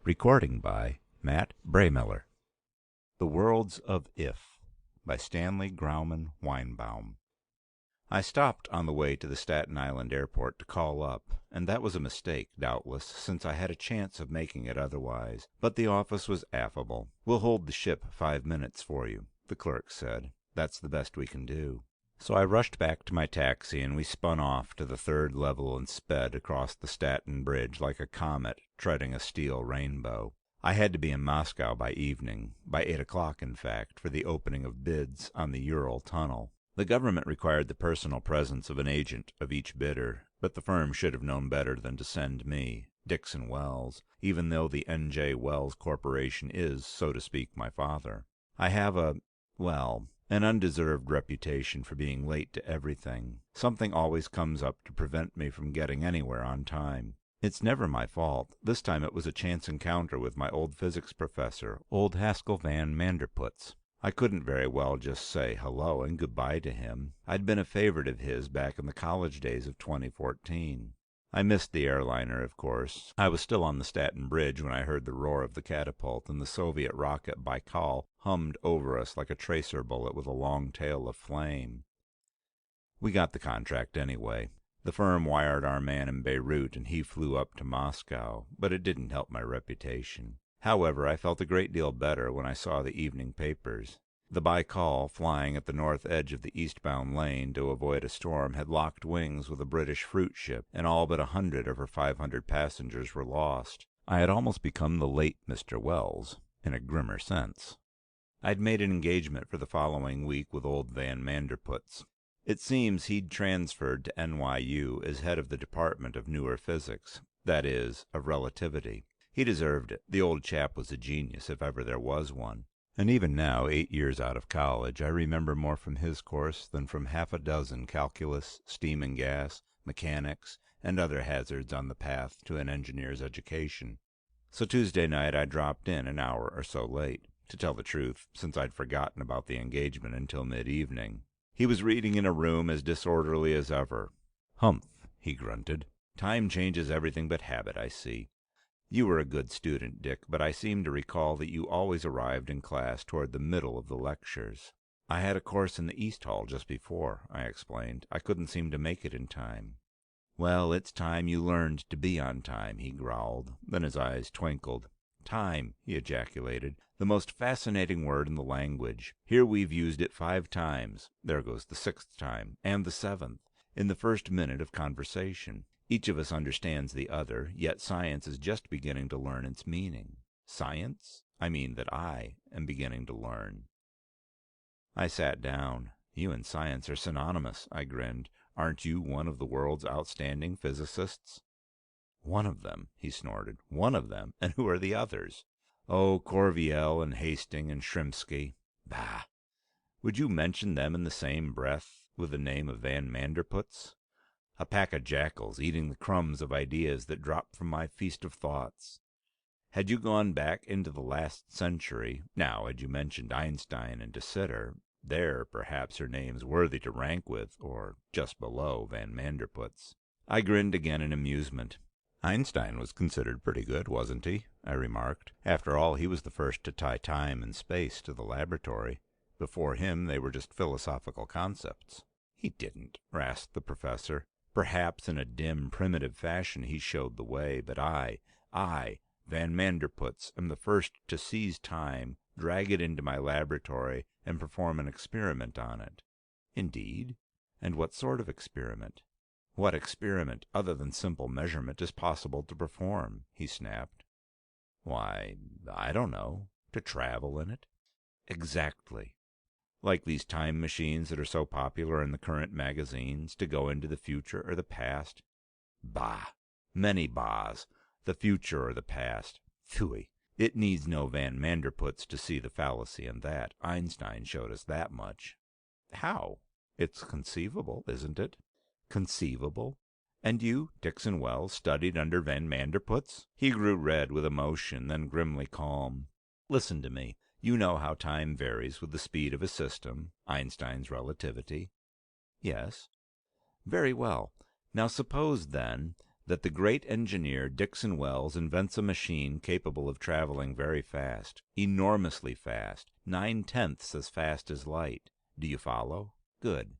Recording by Matt Braemiller. The Worlds of If by Stanley Grauman Weinbaum. I stopped on the way to the Staten Island airport to call up, and that was a mistake, doubtless, since I had a chance of making it otherwise. But the office was affable. "We'll hold the ship 5 minutes for you," the clerk said. "That's the best we can do." So I rushed back to my taxi, and we spun off to the third level and sped across the Staten Bridge like a comet treading a steel rainbow. I had to be in Moscow by evening, by 8 o'clock in fact, for the opening of bids on the Ural Tunnel. The government required the personal presence of an agent of each bidder, but the firm should have known better than to send me, Dixon Wells, even though the N.J. Wells Corporation is, so to speak, my father. I have an undeserved reputation for being late to everything. Something always comes up to prevent me from getting anywhere on time. It's never my fault. This time it was a chance encounter with my old physics professor, old Haskell van Manderpootz. I couldn't very well just say hello and goodbye to him. I'd been a favorite of his back in the college days of 2014. I missed the airliner, of course. I was still on the Staten Bridge when I heard the roar of the catapult, and the Soviet rocket Baikal hummed over us like a tracer bullet with a long tail of flame. We got the contract anyway. The firm wired our man in Beirut, and he flew up to Moscow, but it didn't help my reputation. However, I felt a great deal better when I saw the evening papers. The Baikal, flying at the north edge of the eastbound lane to avoid a storm, had locked wings with a British fruit ship, and all but 100 of her 500 passengers were lost. I had almost become the late Mr. Wells, in a grimmer sense. I'd made an engagement for the following week with old Van Manderpootz. It seems he'd transferred to NYU as head of the Department of Newer Physics, that is, of Relativity. He deserved it. The old chap was a genius, if ever there was one. And even now, 8 years out of college, I remember more from his course than from half a dozen calculus, steam and gas, mechanics, and other hazards on the path to an engineer's education. So Tuesday night I dropped in an hour or so late, to tell the truth, since I'd forgotten about the engagement until mid-evening. He was reading in a room as disorderly as ever. "Humph," he grunted. "Time changes everything but habit, I see. You were a good student, Dick, but I seem to recall that you always arrived in class toward the middle of the lectures." "I had a course in the East Hall just before," I explained. "I couldn't seem to make it in time." "Well, it's time you learned to be on time," he growled. Then his eyes twinkled. "Time," he ejaculated. "The most fascinating word in the language. Here we've used it 5 times. There goes the 6th time. And the 7th. In the first minute of conversation. Each of us understands the other, yet science is just beginning to learn its meaning." "Science?" "I mean that I am beginning to learn." I sat down. "You and science are synonymous," I grinned. "Aren't you one of the world's outstanding physicists?" "One of them," he snorted. "One of them? And who are the others?" "Oh, Corviel and Hastings and Shrimsky." "Bah! Would you mention them in the same breath with the name of Van Manderpootz? A pack of jackals eating the crumbs of ideas that dropped from my feast of thoughts. Had you gone back into the last century, now had you mentioned Einstein and de Sitter, there perhaps are names worthy to rank with, or just below, Van Manderpootz." I grinned again in amusement. "Einstein was considered pretty good, wasn't he?" I remarked. "After all, he was the first to tie time and space to the laboratory. Before him they were just philosophical concepts." "He didn't," rasped the professor. "Perhaps in a dim, primitive fashion he showed the way, but I, Van Manderpootz, am the first to seize time, drag it into my laboratory, and perform an experiment on it." "Indeed? And what sort of experiment?" "What experiment, other than simple measurement, is possible to perform?" he snapped. "Why, I don't know. To travel in it." "Exactly. Like these time machines that are so popular in the current magazines, to go into the future or the past." "Bah! Many bahs. The future or the past. Phooey! It needs no Van Manderpootz to see the fallacy in that. Einstein showed us that much." "How? It's conceivable, isn't it?" "Conceivable? And you, Dixon Wells, studied under Van Manderpootz?" He grew red with emotion, then grimly calm. "Listen to me. You know how time varies with the speed of a system, Einstein's relativity." "Yes." "Very well. Now suppose, then, that the great engineer Dixon Wells invents a machine capable of traveling very fast, enormously fast, 9/10 as fast as light. Do you follow? Good.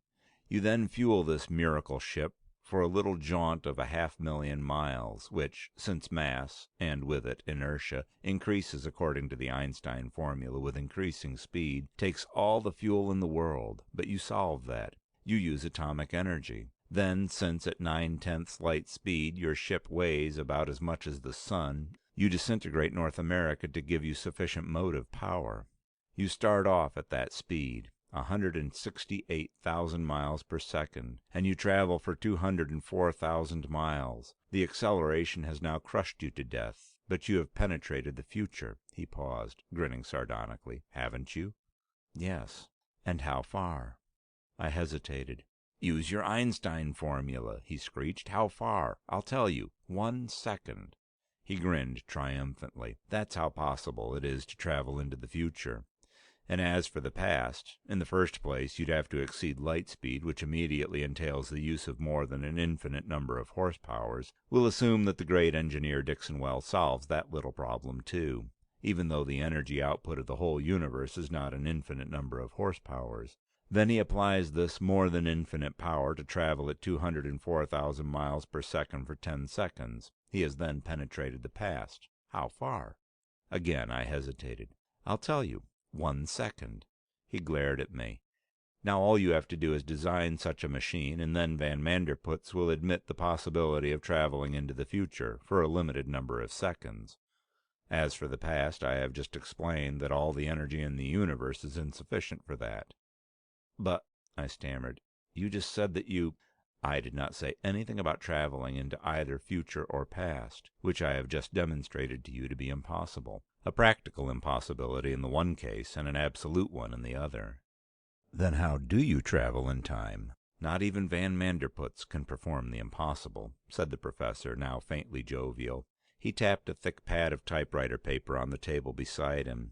You then fuel this miracle ship for a little jaunt of 500,000 miles, which, since mass, and with it inertia, increases according to the Einstein formula with increasing speed, takes all the fuel in the world. But you solve that. You use atomic energy. Then, since at 9/10 light speed your ship weighs about as much as the sun, you disintegrate North America to give you sufficient motive power. You start off at that speed, 168,000 miles per second, and you travel for 204,000 miles. The acceleration has now crushed you to death, but you have penetrated the future. He paused, grinning sardonically. Haven't you? Yes. And how far? I hesitated. Use your Einstein formula, he screeched. How far? I'll tell you. 1 second. He grinned triumphantly. That's how possible it is to travel into the future. And as for the past, in the first place, you'd have to exceed light speed, which immediately entails the use of more than an infinite number of horsepowers. We'll assume that the great engineer Dixon Wells solves that little problem too, even though the energy output of the whole universe is not an infinite number of horsepowers. Then he applies this more than infinite power to travel at 204,000 miles per second for 10 seconds. He has then penetrated the past. How far? Again I hesitated. I'll tell you. 1 second. He glared at me. Now all you have to do is design such a machine, and then Van Manderpootz will admit the possibility of traveling into the future for a limited number of seconds. As for the past, I have just explained that all the energy in the universe is insufficient for that. But, I stammered, you just said that you... I did not say anything about traveling into either future or past, which I have just demonstrated to you to be impossible. A practical impossibility in the one case and an absolute one in the other. Then how do you travel in time? Not even Van Manderpootz can perform the impossible, said the professor, now faintly jovial. He tapped a thick pad of typewriter paper on the table beside him.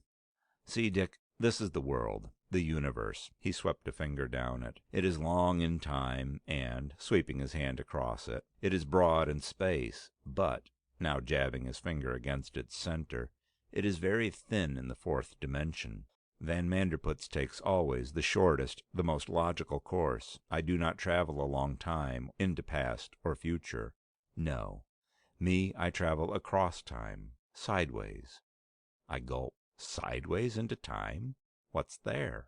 See, Dick, this is the world. The universe. He swept a finger down it. It is long in time, and, sweeping his hand across it, it is broad in space, but, now jabbing his finger against its center, it is very thin in the fourth dimension. Van Manderpootz takes always the shortest, the most logical course. I do not travel along time, into past or future. No. Me, I travel across time, sideways. I gulp. Sideways into time? What's there?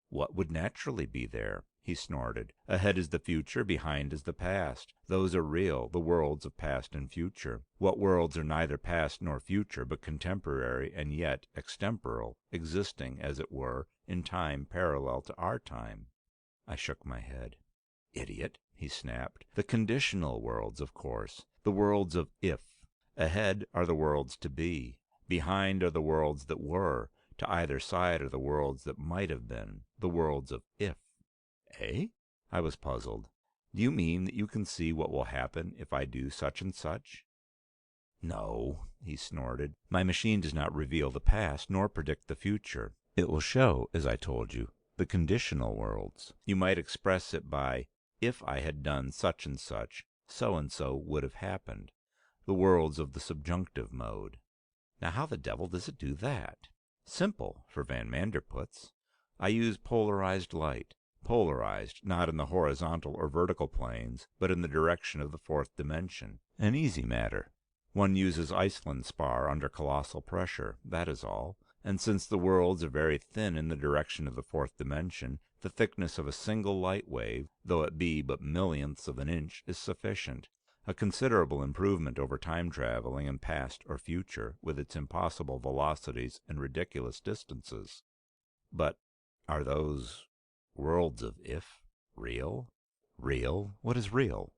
What would naturally be there? He snorted. Ahead is the future, behind is the past. Those are real, the worlds of past and future. What worlds are neither past nor future, but contemporary and yet extemporal, existing, as it were, in time parallel to our time? I shook my head. Idiot, he snapped. The conditional worlds, of course. The worlds of if. Ahead are the worlds to be. Behind are the worlds that were. To either side are the worlds that might have been, the worlds of if. Eh? I was puzzled. Do you mean that you can see what will happen if I do such and such? No, he snorted. My machine does not reveal the past nor predict the future. It will show, as I told you, the conditional worlds. You might express it by, if I had done such and so would have happened. The worlds of the subjunctive mode. Now how the devil does it do that? Simple, for Van Manderpootz. I use polarized light. Polarized, not in the horizontal or vertical planes, but in the direction of the fourth dimension. An easy matter. One uses Iceland spar under colossal pressure, that is all. And since the worlds are very thin in the direction of the fourth dimension, the thickness of a single light wave, though it be but millionths of an inch, is sufficient. A considerable improvement over time traveling in past or future, with its impossible velocities and ridiculous distances. But are those worlds of if real? Real? What is real?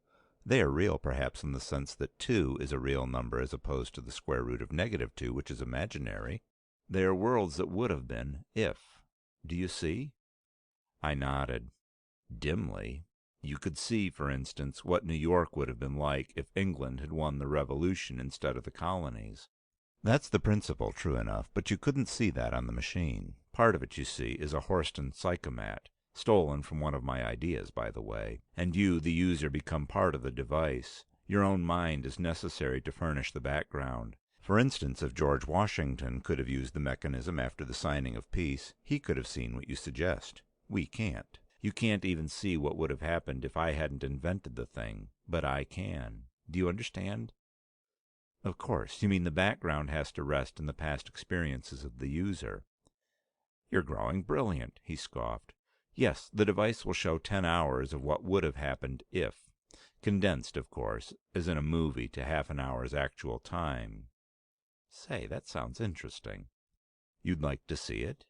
They are real perhaps in the sense that 2 is a real number as opposed to the square root of -2, which is imaginary. They are worlds that would have been if. Do you see? I nodded. Dimly. You could see, for instance, what New York would have been like if England had won the Revolution instead of the colonies. That's the principle, true enough, but you couldn't see that on the machine. Part of it, you see, is a Horston psychomat, stolen from one of my ideas, by the way, and you, the user, become part of the device. Your own mind is necessary to furnish the background. For instance, if George Washington could have used the mechanism after the signing of peace, he could have seen what you suggest. We can't. You can't even see what would have happened if I hadn't invented the thing, but I can. Do you understand? Of course. You mean the background has to rest in the past experiences of the user. You're growing brilliant, he scoffed. Yes, the device will show 10 hours of what would have happened if. Condensed, of course, as in a movie, to half an hour's actual time. Say, that sounds interesting. You'd like to see it?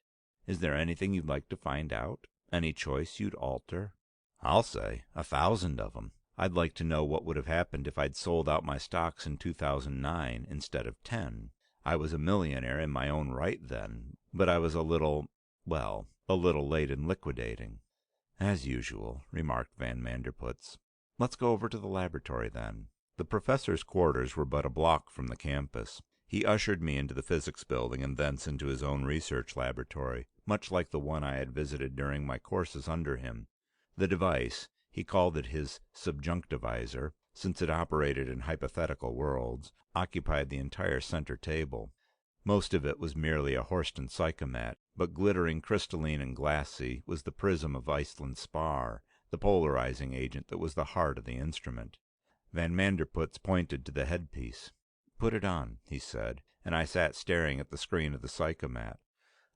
Is there anything you'd like to find out? Any choice you'd alter? I'll say 1,000 of 'em. I'd like to know what would have happened if I'd sold out my stocks in 2009 instead of 10. I was a millionaire in my own right then, but I was a little late in liquidating. As usual, remarked Van Manderpootz. Let's go over to the laboratory then. The professor's quarters were but a block from the campus. He ushered me into the physics building and thence into his own research laboratory, much like the one I had visited during my courses under him. The device, he called it his subjunctivizer, since it operated in hypothetical worlds, occupied the entire center table. Most of it was merely a Horsten psychomat, but glittering crystalline and glassy was the prism of Iceland spar, the polarizing agent that was the heart of the instrument. Van Manderpootz pointed to the headpiece. Put it on, he said, and I sat staring at the screen of the psychomat.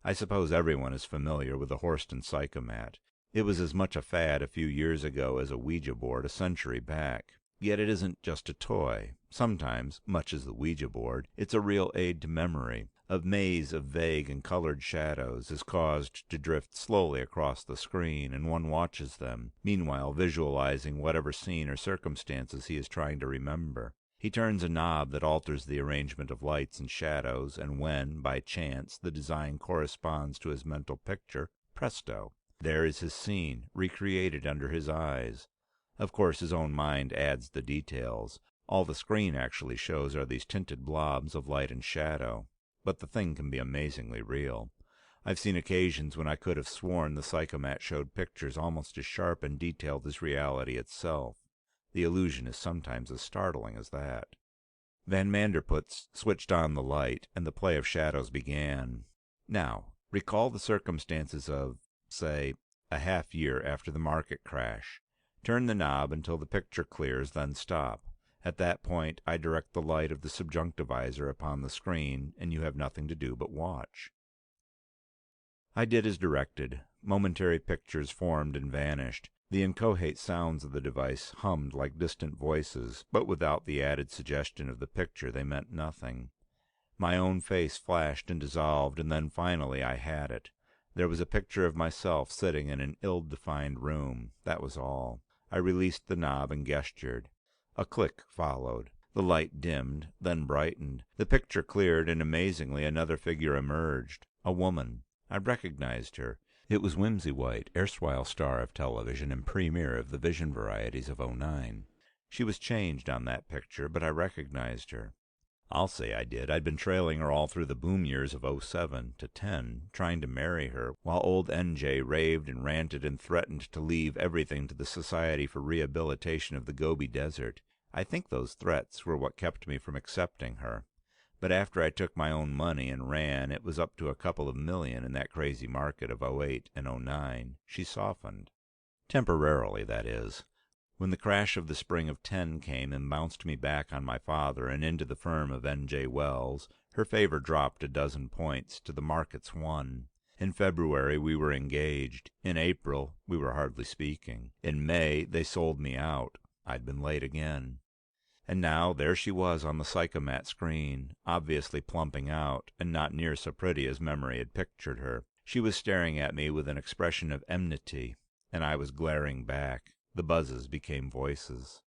I suppose everyone is familiar with the Horsten psychomat. It was as much a fad a few years ago as a Ouija board a century back. Yet it isn't just a toy. Sometimes, much as the Ouija board, it's a real aid to memory. A maze of vague and colored shadows is caused to drift slowly across the screen, and one watches them, meanwhile visualizing whatever scene or circumstances he is trying to remember. He turns a knob that alters the arrangement of lights and shadows, and when, by chance, the design corresponds to his mental picture, presto! There is his scene, recreated under his eyes. Of course, his own mind adds the details. All the screen actually shows are these tinted blobs of light and shadow. But the thing can be amazingly real. I've seen occasions when I could have sworn the psychomat showed pictures almost as sharp and detailed as reality itself. The illusion is sometimes as startling as that. Van Manderpootz switched on the light, and the play of shadows began. Now, recall the circumstances of, say, a half year after the market crash. Turn the knob until the picture clears, then stop. At that point, I direct the light of the subjunctivizer upon the screen, and you have nothing to do but watch. I did as directed. Momentary pictures formed and vanished. The inchoate sounds of the device hummed like distant voices, but without the added suggestion of the picture they meant nothing. My own face flashed and dissolved, and then finally I had it. There was a picture of myself sitting in an ill-defined room. That was all. I released the knob and gestured. A click followed. The light dimmed, then brightened. The picture cleared, and amazingly another figure emerged. A woman. I recognized her. It was Whimsy White, erstwhile star of television and premier of the Vision varieties of '09. She was changed on that picture, but I recognized her. I'll say I did. I'd been trailing her all through the boom years of '07 to '10, trying to marry her, while old N.J. raved and ranted and threatened to leave everything to the Society for Rehabilitation of the Gobi Desert. I think those threats were what kept me from accepting her. But after I took my own money and ran, it was up to a couple of million in that crazy market of '08 and '09. She softened. Temporarily, that is. When the crash of the spring of '10 came and bounced me back on my father and into the firm of N.J. Wells, her favor dropped a dozen points to the market's 1. In February we were engaged. In April we were hardly speaking. In May they sold me out. I'd been late again. And now there she was on the psychomat screen, obviously plumping out, and not near so pretty as memory had pictured her. She was staring at me with an expression of enmity, and I was glaring back. The buzzes became voices.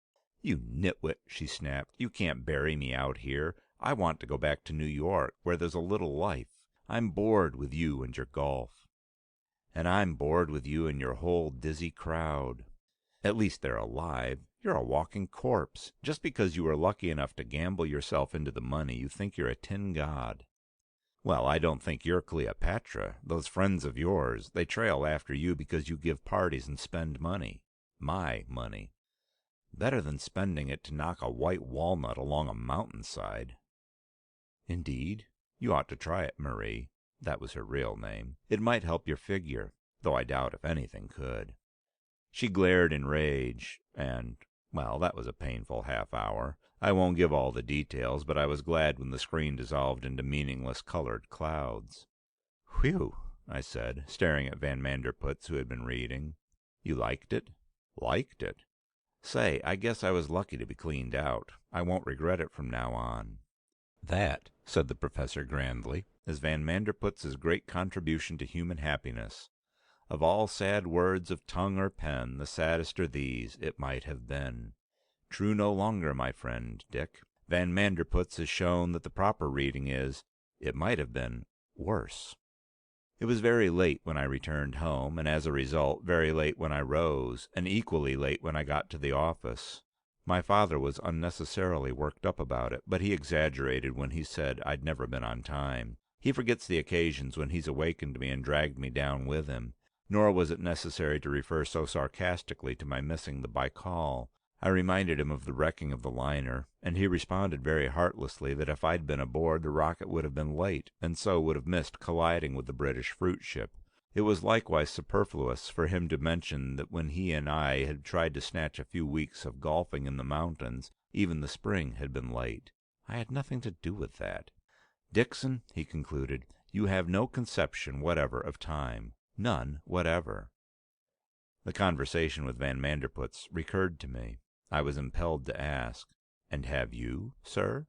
"You nitwit," she snapped. "You can't bury me out here. I want to go back to New York, where there's a little life. I'm bored with you and your golf." "And I'm bored with you and your whole dizzy crowd." "At least they're alive. You're a walking corpse. Just because you were lucky enough to gamble yourself into the money, you think you're a tin god." "Well, I don't think you're Cleopatra. Those friends of yours, they trail after you because you give parties and spend money. My money." Better than spending it to knock a white walnut along a mountainside. Indeed? You ought to try it, Marie. That was her real name. It might help your figure, though I doubt if anything could. She glared in rage, and, well, that was a painful half hour. I won't give all the details, but I was glad when the screen dissolved into meaningless colored clouds. Whew, I said, staring at Van Manderputz, who had been reading. You liked it? Liked it? Say, I guess I was lucky to be cleaned out. I won't regret it from now on. That, said the professor grandly, is Van Manderputz's great contribution to human happiness. Of all sad words of tongue or pen, the saddest are these, "It might have been." True no longer, my friend Dick. Van Manderputz has shown that the proper reading is, "It might have been worse." It was very late when I returned home, and as a result, very late when I rose, and equally late when I got to the office. My father was unnecessarily worked up about it, but he exaggerated when he said I'd never been on time. He forgets the occasions when he's awakened me and dragged me down with him. Nor was it necessary to refer so sarcastically to my missing the Baikal. I reminded him of the wrecking of the liner, and he responded very heartlessly that if I'd been aboard, the rocket would have been late, and so would have missed colliding with the British fruit ship. It was likewise superfluous for him to mention that when he and I had tried to snatch a few weeks of golfing in the mountains, even the spring had been late. I had nothing to do with that. Dixon, he concluded, you have no conception whatever of time. None whatever. The conversation with Van Manderputz recurred to me. I was impelled to ask, "And have you, sir?"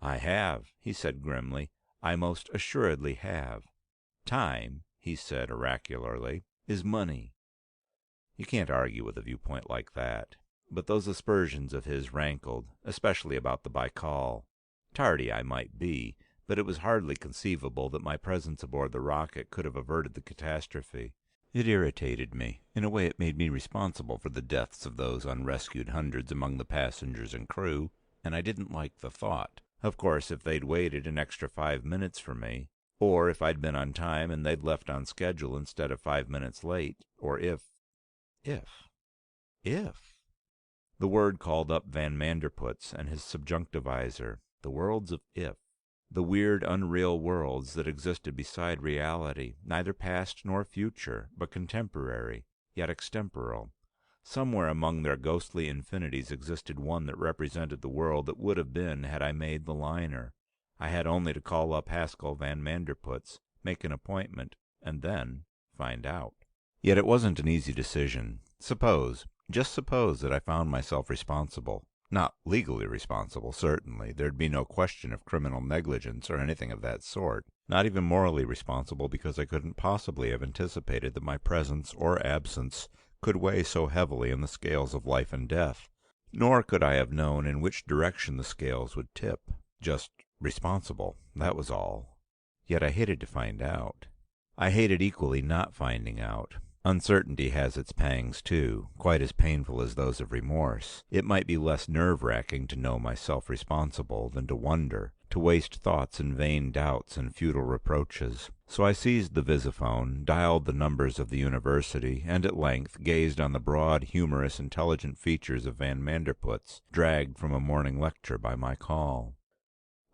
"I have," he said grimly. "I most assuredly have. Time," he said oracularly, "is money." You can't argue with a viewpoint like that. But those aspersions of his rankled, especially about the Baikal. Tardy I might be, but it was hardly conceivable that my presence aboard the rocket could have averted the catastrophe. It irritated me. In a way it made me responsible for the deaths of those unrescued hundreds among the passengers and crew, and I didn't like the thought. Of course, if they'd waited an extra 5 minutes for me, or if I'd been on time and they'd left on schedule instead of 5 minutes late, or if... The word called up Van Manderputz and his subjunctivizer, the worlds of if. The weird, unreal worlds that existed beside reality, neither past nor future, but contemporary, yet extemporal. Somewhere among their ghostly infinities existed one that represented the world that would have been had I made the liner. I had only to call up Haskell Van Manderputz, make an appointment, and then find out. Yet it wasn't an easy decision. Just suppose that I found myself responsible. Not legally responsible, certainly. There'd be no question of criminal negligence or anything of that sort. Not even morally responsible, because I couldn't possibly have anticipated that my presence or absence could weigh so heavily in the scales of life and death. Nor could I have known in which direction the scales would tip. Just responsible, that was all. Yet I hated to find out. I hated equally not finding out. Uncertainty has its pangs, too, quite as painful as those of remorse. It might be less nerve-racking to know myself responsible than to wonder, to waste thoughts in vain doubts and futile reproaches. So I seized the visiphone, dialed the numbers of the university, and at length gazed on the broad, humorous, intelligent features of Van Manderputz, dragged from a morning lecture by my call.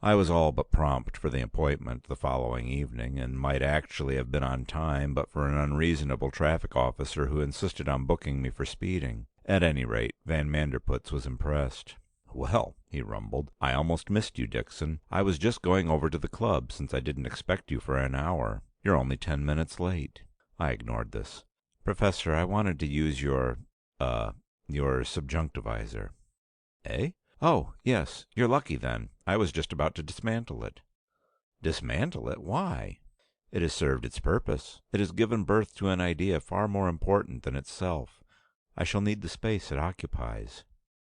I was all but prompt for the appointment the following evening, and might actually have been on time but for an unreasonable traffic officer who insisted on booking me for speeding. At any rate, Van Manderputz was impressed. "Well," he rumbled, "I almost missed you, Dixon. I was just going over to the club, since I didn't expect you for an hour. You're only 10 minutes late." I ignored this. "Professor, I wanted to use your subjunctivizer." "Eh? Oh, yes. You're lucky, then. I was just about to dismantle it." "Dismantle it? Why?" "It has served its purpose. It has given birth to an idea far more important than itself. I shall need the space it occupies."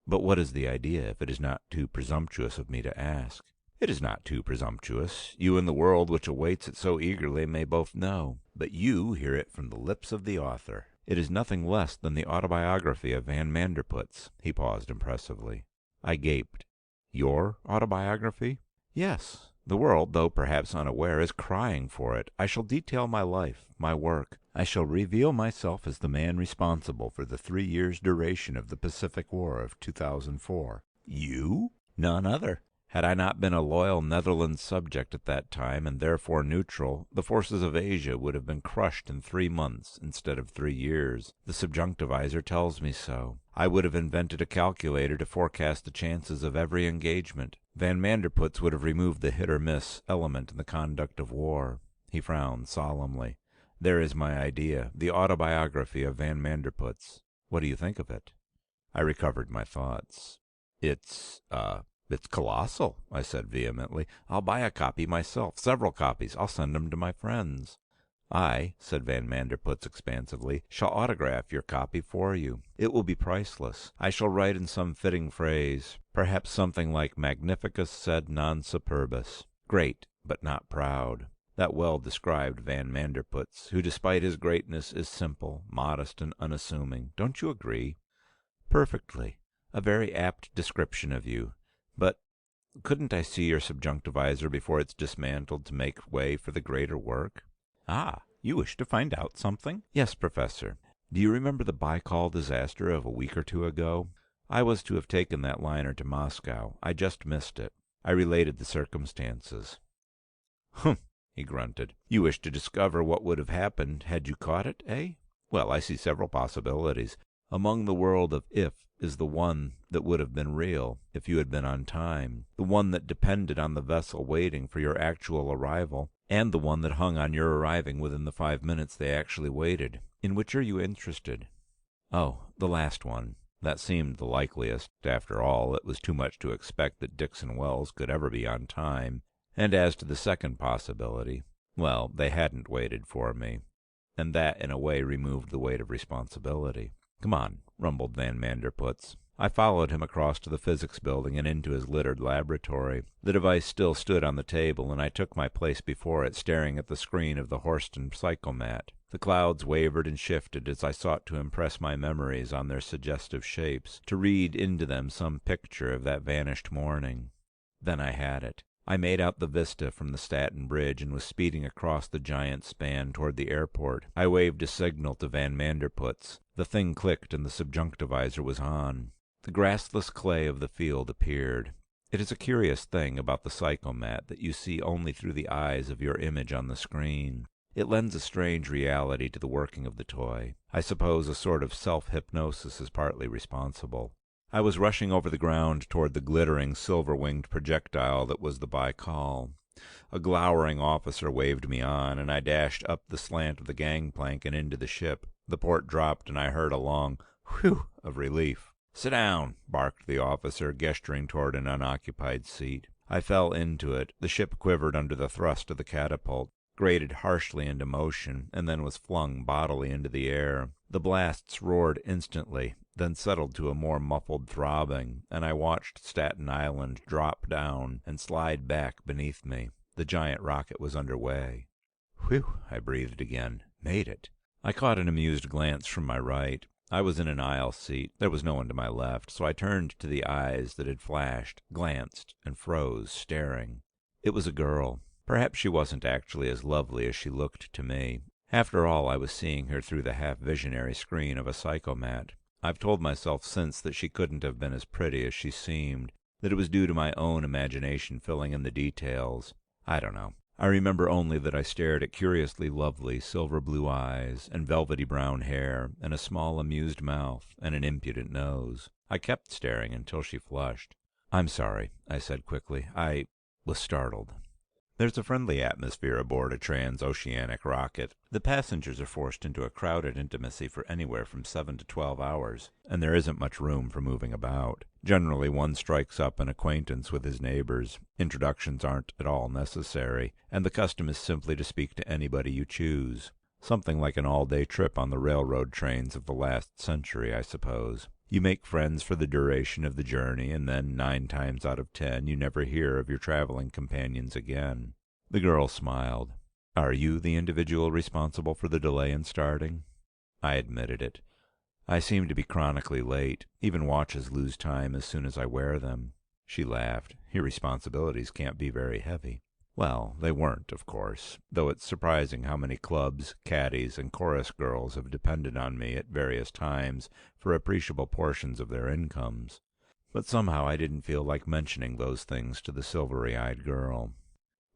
"But what is the idea, if it is not too presumptuous of me to ask?" "It is not too presumptuous. You and the world which awaits it so eagerly may both know. But you hear it from the lips of the author. It is nothing less than the autobiography of Van Manderputz." He paused impressively. I gaped. "Your autobiography?" "Yes. The world, though perhaps unaware, is crying for it. I shall detail my life, my work. I shall reveal myself as the man responsible for the 3 years' duration of the Pacific War of 2004. You? None other. Had I not been a loyal Netherlands subject at that time, and therefore neutral, the forces of Asia would have been crushed in 3 months instead of 3 years. The subjunctivizer tells me so. I would have invented a calculator to forecast the chances of every engagement. Van Manderpootz would have removed the hit-or-miss element in the conduct of war. He frowned solemnly. There is my idea, the autobiography of Van Manderpootz. What do you think of it? I recovered my thoughts. It's colossal, I said vehemently. I'll buy a copy myself, several copies. I'll send them to my friends. I, said Van Manderpootz expansively, shall autograph your copy for you. It will be priceless. I shall write in some fitting phrase, perhaps something like magnificus sed non superbus. Great, but not proud. That well described Van Manderpootz, who despite his greatness is simple, modest, and unassuming. Don't you agree? Perfectly. A very apt description of you. But couldn't I see your subjunctivizer before it's dismantled to make way for the greater work? Ah, you wish to find out something? Yes, Professor. Do you remember the Baikal disaster of a week or 2 ago? I was to have taken that liner to Moscow. I just missed it. I related the circumstances. Humph, he grunted. You wish to discover what would have happened had you caught it, eh? Well, I see several possibilities. Among the world of if is the one that would have been real if you had been on time, the one that depended on the vessel waiting for your actual arrival, and the one that hung on your arriving within the 5 minutes they actually waited. In which are you interested? Oh, the last one. That seemed the likeliest. After all, it was too much to expect that Dixon Wells could ever be on time. And as to the second possibility, well, they hadn't waited for me. And that, in a way, removed the weight of responsibility. Come on, rumbled Van Manderpootz. I followed him across to the physics building and into his littered laboratory. The device still stood on the table, and I took my place before it, staring at the screen of the Horston psychomat. The clouds wavered and shifted as I sought to impress my memories on their suggestive shapes, to read into them some picture of that vanished morning. Then I had it. I made out the vista from the Staten Bridge and was speeding across the giant span toward the airport. I waved a signal to Van Manderpootz. The thing clicked and the subjunctivizer was on. The grassless clay of the field appeared. It is a curious thing about the psychomat that you see only through the eyes of your image on the screen. It lends a strange reality to the working of the toy. I suppose a sort of self-hypnosis is partly responsible. I was rushing over the ground toward the glittering, silver-winged projectile that was the Baikal. A glowering officer waved me on, and I dashed up the slant of the gangplank and into the ship. The port dropped, and I heard a long whew of relief. "Sit down," barked the officer, gesturing toward an unoccupied seat. I fell into it. The ship quivered under the thrust of the catapult, grated harshly into motion, and then was flung bodily into the air. The blasts roared instantly, then settled to a more muffled throbbing, and I watched Staten Island drop down and slide back beneath me. The giant rocket was under way. "Whew," I breathed again. "Made it." I caught an amused glance from my right. I was in an aisle seat. There was no one to my left, so I turned to the eyes that had flashed, glanced, and froze, staring. It was a girl. Perhaps she wasn't actually as lovely as she looked to me. After all, I was seeing her through the half-visionary screen of a psychomat. I've told myself since that she couldn't have been as pretty as she seemed, that it was due to my own imagination filling in the details. I don't know. I remember only that I stared at curiously lovely silver-blue eyes, and velvety brown hair, and a small amused mouth, and an impudent nose. I kept staring until she flushed. "I'm sorry," I said quickly. I was startled. There's a friendly atmosphere aboard a transoceanic rocket. The passengers are forced into a crowded intimacy for anywhere from 7 to 12 hours, and there isn't much room for moving about. Generally one strikes up an acquaintance with his neighbors. Introductions aren't at all necessary, and the custom is simply to speak to anybody you choose. Something like an all-day trip on the railroad trains of the last century, I suppose. You make friends for the duration of the journey, and then 9 times out of 10 you never hear of your traveling companions again. The girl smiled. "Are you the individual responsible for the delay in starting?" I admitted it. "I seem to be chronically late. Even watches lose time as soon as I wear them." She laughed. "Your responsibilities can't be very heavy." Well, they weren't, of course, though it's surprising how many clubs, caddies, and chorus girls have depended on me at various times for appreciable portions of their incomes. But somehow I didn't feel like mentioning those things to the silvery-eyed girl.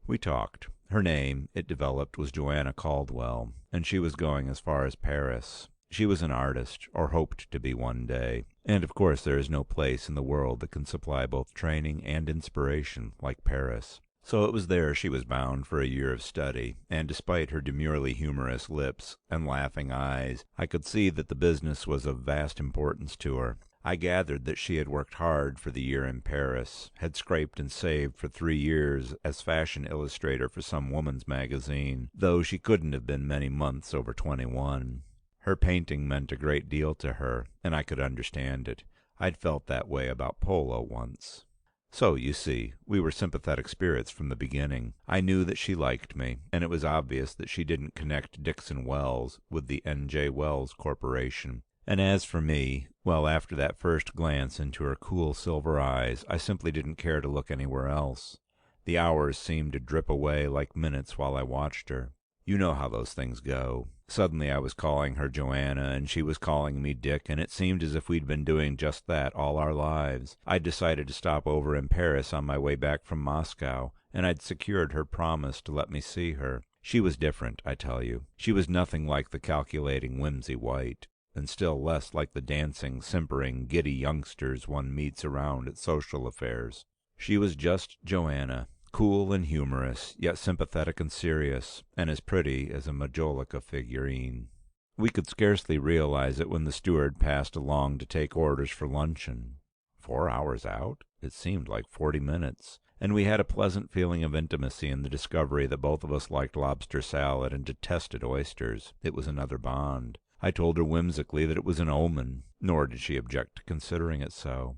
We talked. Her name, it developed, was Joanna Caldwell, and she was going as far as Paris. She was an artist, or hoped to be one day, and of course there is no place in the world that can supply both training and inspiration like Paris. So it was there she was bound for a year of study, and despite her demurely humorous lips and laughing eyes, I could see that the business was of vast importance to her. I gathered that she had worked hard for the year in Paris, had scraped and saved for 3 years as fashion illustrator for some woman's magazine, though she couldn't have been many months over 21. Her painting meant a great deal to her, and I could understand it. I'd felt that way about polo once. So, you see, we were sympathetic spirits from the beginning. I knew that she liked me, and it was obvious that she didn't connect Dixon Wells with the N.J. Wells Corporation. And as for me, well, after that first glance into her cool silver eyes, I simply didn't care to look anywhere else. The hours seemed to drip away like minutes while I watched her. You know how those things go. Suddenly I was calling her Joanna, and she was calling me Dick, and it seemed as if we'd been doing just that all our lives. I'd decided to stop over in Paris on my way back from Moscow, and I'd secured her promise to let me see her. She was different, I tell you. She was nothing like the calculating Whimsy White, and still less like the dancing, simpering, giddy youngsters one meets around at social affairs. She was just Joanna. Cool and humorous, yet sympathetic and serious, and as pretty as a majolica figurine. We could scarcely realize it when the steward passed along to take orders for luncheon. 4 hours out? It seemed like 40 minutes. And we had a pleasant feeling of intimacy in the discovery that both of us liked lobster salad and detested oysters. It was another bond. I told her whimsically that it was an omen, nor did she object to considering it so.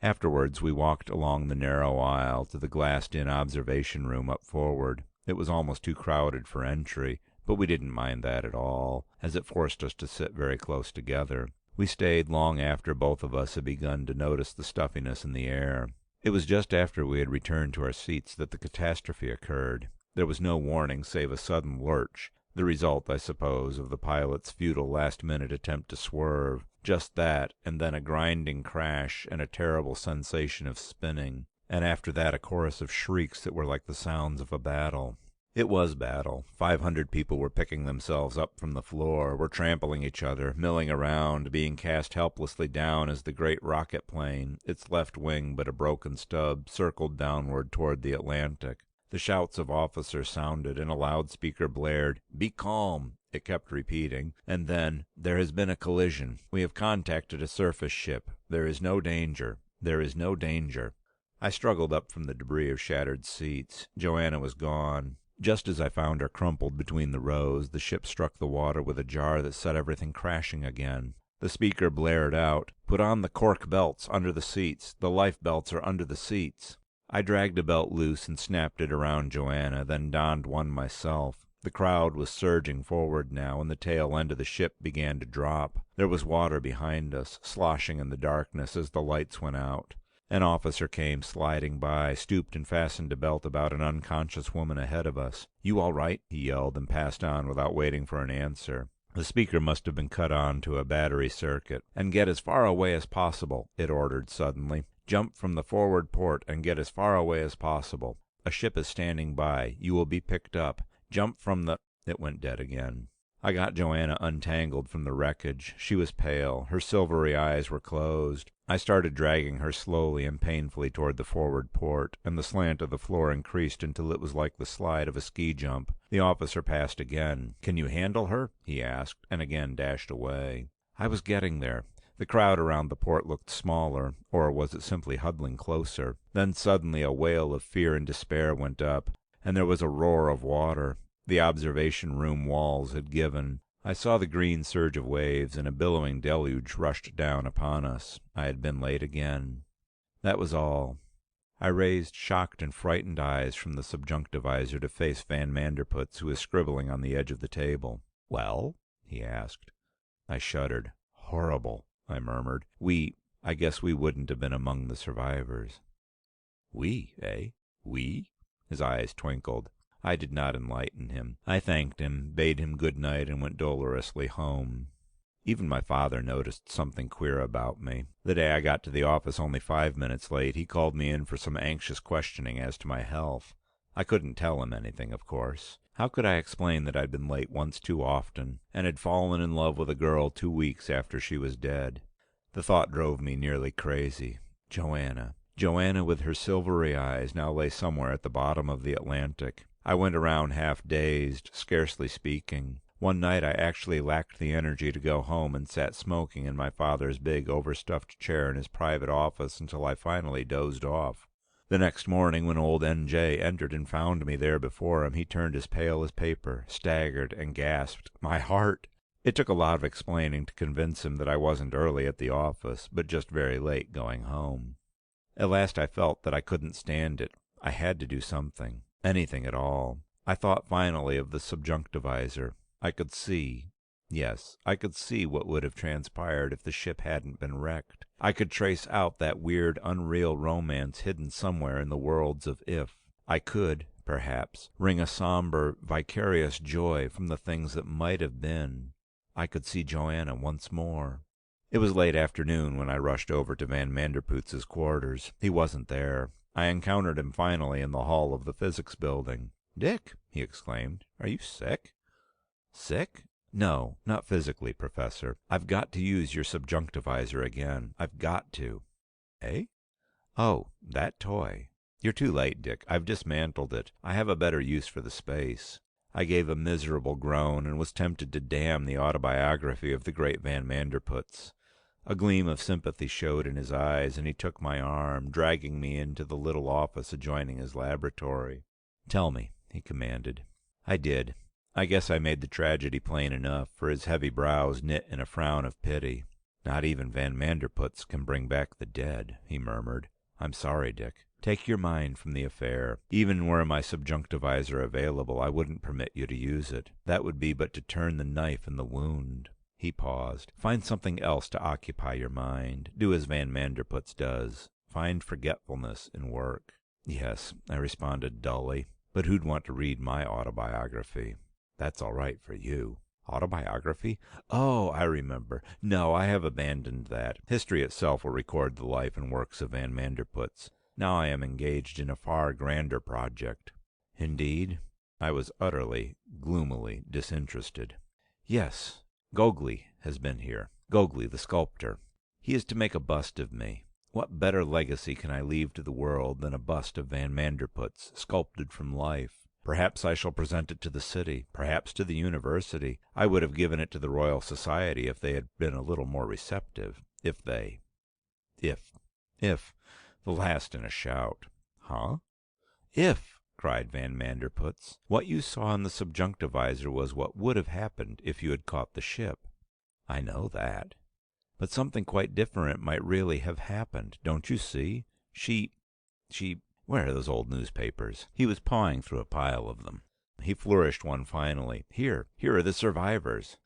Afterwards we walked along the narrow aisle to the glassed-in observation room up forward. It was almost too crowded for entry, but we didn't mind that at all, as it forced us to sit very close together. We stayed long after both of us had begun to notice the stuffiness in the air. It was just after we had returned to our seats that the catastrophe occurred. There was no warning save a sudden lurch, the result, I suppose, of the pilot's futile last-minute attempt to swerve. Just that, and then a grinding crash and a terrible sensation of spinning. And after that a chorus of shrieks that were like the sounds of a battle. It was battle. 500 people were picking themselves up from the floor, were trampling each other, milling around, being cast helplessly down as the great rocket plane, its left wing but a broken stub, circled downward toward the Atlantic. The shouts of officers sounded, and a loudspeaker blared, "Be calm," it kept repeating, and then, "There has been a collision. We have contacted a surface ship. There is no danger. There is no danger." I struggled up from the debris of shattered seats. Joanna was gone. Just as I found her crumpled between the rows, the ship struck the water with a jar that set everything crashing again. The speaker blared out, "Put on the cork belts under the seats. The life belts are under the seats." I dragged a belt loose and snapped it around Joanna, then donned one myself. The crowd was surging forward now, and the tail end of the ship began to drop. There was water behind us, sloshing in the darkness as the lights went out. An officer came sliding by, stooped and fastened a belt about an unconscious woman ahead of us. "You all right?" he yelled, and passed on without waiting for an answer. The speaker must have been cut on to a battery circuit. "And get as far away as possible," it ordered suddenly. "Jump from the forward port and get as far away as possible. A ship is standing by. You will be picked up. Jump from the—" It went dead again. I got Joanna untangled from the wreckage. She was pale. Her silvery eyes were closed. I started dragging her slowly and painfully toward the forward port, and the slant of the floor increased until it was like the slide of a ski jump. The officer passed again. "Can you handle her?" he asked, and again dashed away. I was getting there. The crowd around the port looked smaller, or was it simply huddling closer? Then suddenly a wail of fear and despair went up, and there was a roar of water. The observation room walls had given. I saw the green surge of waves, and a billowing deluge rushed down upon us. I had been late again. That was all. I raised shocked and frightened eyes from the subjunctivisor to face Van Manderputz, who was scribbling on the edge of the table. "Well?" he asked. I shuddered. "Horrible," I murmured. I guess we wouldn't have been among the survivors." "We, eh? We?" His eyes twinkled. I did not enlighten him. I thanked him, bade him good night, and went dolorously home. Even my father noticed something queer about me. The day I got to the office only 5 minutes late, he called me in for some anxious questioning as to my health. I couldn't tell him anything, of course. How could I explain that I'd been late once too often, and had fallen in love with a girl 2 weeks after she was dead? The thought drove me nearly crazy. Joanna. Joanna with her silvery eyes now lay somewhere at the bottom of the Atlantic. I went around half dazed, scarcely speaking. One night I actually lacked the energy to go home and sat smoking in my father's big overstuffed chair in his private office until I finally dozed off. The next morning when old N.J. entered and found me there before him, he turned as pale as paper, staggered, and gasped, "My heart!" It took a lot of explaining to convince him that I wasn't early at the office, but just very late going home. At last I felt that I couldn't stand it. I had to do something. Anything at all. I thought finally of the subjunctivizer. I could see. Yes, I could see what would have transpired if the ship hadn't been wrecked. I could trace out that weird, unreal romance hidden somewhere in the worlds of if. I could, perhaps, wring a somber, vicarious joy from the things that might have been. I could see Joanna once more. It was late afternoon when I rushed over to Van Manderpootz's quarters. He wasn't there. I encountered him finally in the hall of the physics building. "Dick," he exclaimed, "are you sick?" "Sick? No, not physically, Professor. I've got to use your subjunctivizer again. I've got to." "Eh?" "Oh, that toy. You're too late, Dick. I've dismantled it. I have a better use for the space." I gave a miserable groan and was tempted to damn the autobiography of the great Van Manderpootz. A gleam of sympathy showed in his eyes, and he took my arm, dragging me into the little office adjoining his laboratory. "Tell me," he commanded. I did. I guess I made the tragedy plain enough, for his heavy brows knit in a frown of pity. "Not even Van Manderpootz can bring back the dead," he murmured. "I'm sorry, Dick. Take your mind from the affair. Even were my subjunctivizer available, I wouldn't permit you to use it. That would be but to turn the knife in the wound." He paused. "Find something else to occupy your mind. Do as Van Manderpootz does. Find forgetfulness in work." "Yes," I responded dully. "But who'd want to read my autobiography?" "That's all right for you." "Autobiography? Oh, I remember. No, I have abandoned that. History itself will record the life and works of Van Manderpootz. Now I am engaged in a far grander project." "Indeed?" I was utterly, gloomily disinterested. "Yes. Gogli has been here. Gogli, the sculptor. He is to make a bust of me. What better legacy can I leave to the world than a bust of Van Manderpootz, sculpted from life? Perhaps I shall present it to the city, perhaps to the university. I would have given it to the Royal Society if they had been a little more receptive. If, the last in a shout. "Huh?" "If," cried Van Manderpootz. "What you saw in the subjunctivizer was what would have happened if you had caught the ship." "I know that. But something quite different might really have happened. Don't you see? She, where are those old newspapers?" He was pawing through a pile of them. He flourished one finally. Here are the survivors."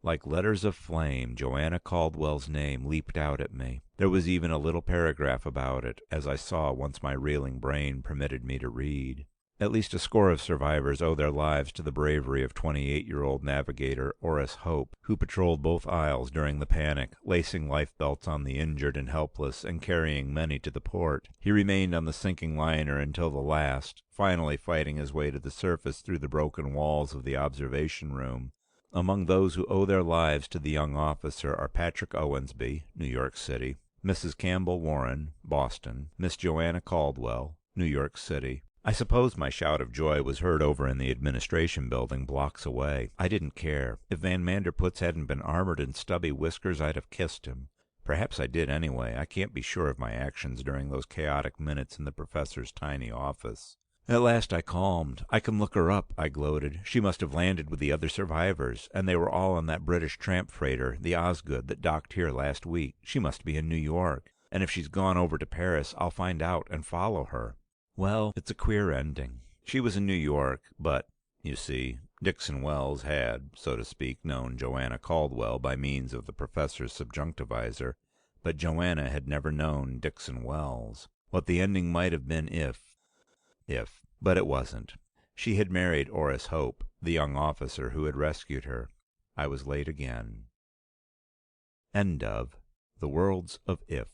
Like letters of flame, Joanna Caldwell's name leaped out at me. There was even a little paragraph about it, as I saw once my reeling brain permitted me to read. At least a score of survivors owe their lives to the bravery of 28-year-old navigator Orris Hope, who patrolled both aisles during the panic, lacing life belts on the injured and helpless and carrying many to the port. He remained on the sinking liner until the last, finally fighting his way to the surface through the broken walls of the observation room. Among those who owe their lives to the young officer are Patrick Owensby, New York City; Mrs. Campbell Warren, Boston; Miss Joanna Caldwell, New York City. I suppose my shout of joy was heard over in the administration building blocks away. I didn't care. If Van Manderpootz hadn't been armored in stubby whiskers, I'd have kissed him. Perhaps I did anyway. I can't be sure of my actions during those chaotic minutes in the professor's tiny office. At last I calmed. "I can look her up," I gloated. "She must have landed with the other survivors, and they were all on that British tramp freighter, the Osgood, that docked here last week. She must be in New York. And if she's gone over to Paris, I'll find out and follow her." Well, it's a queer ending. She was in New York, but, you see, Dixon Wells had, so to speak, known Joanna Caldwell by means of the professor's subjunctivizer, but Joanna had never known Dixon Wells. What the ending might have been if, But it wasn't. She had married Orris Hope, the young officer who had rescued her. I was late again. End of The Worlds of If,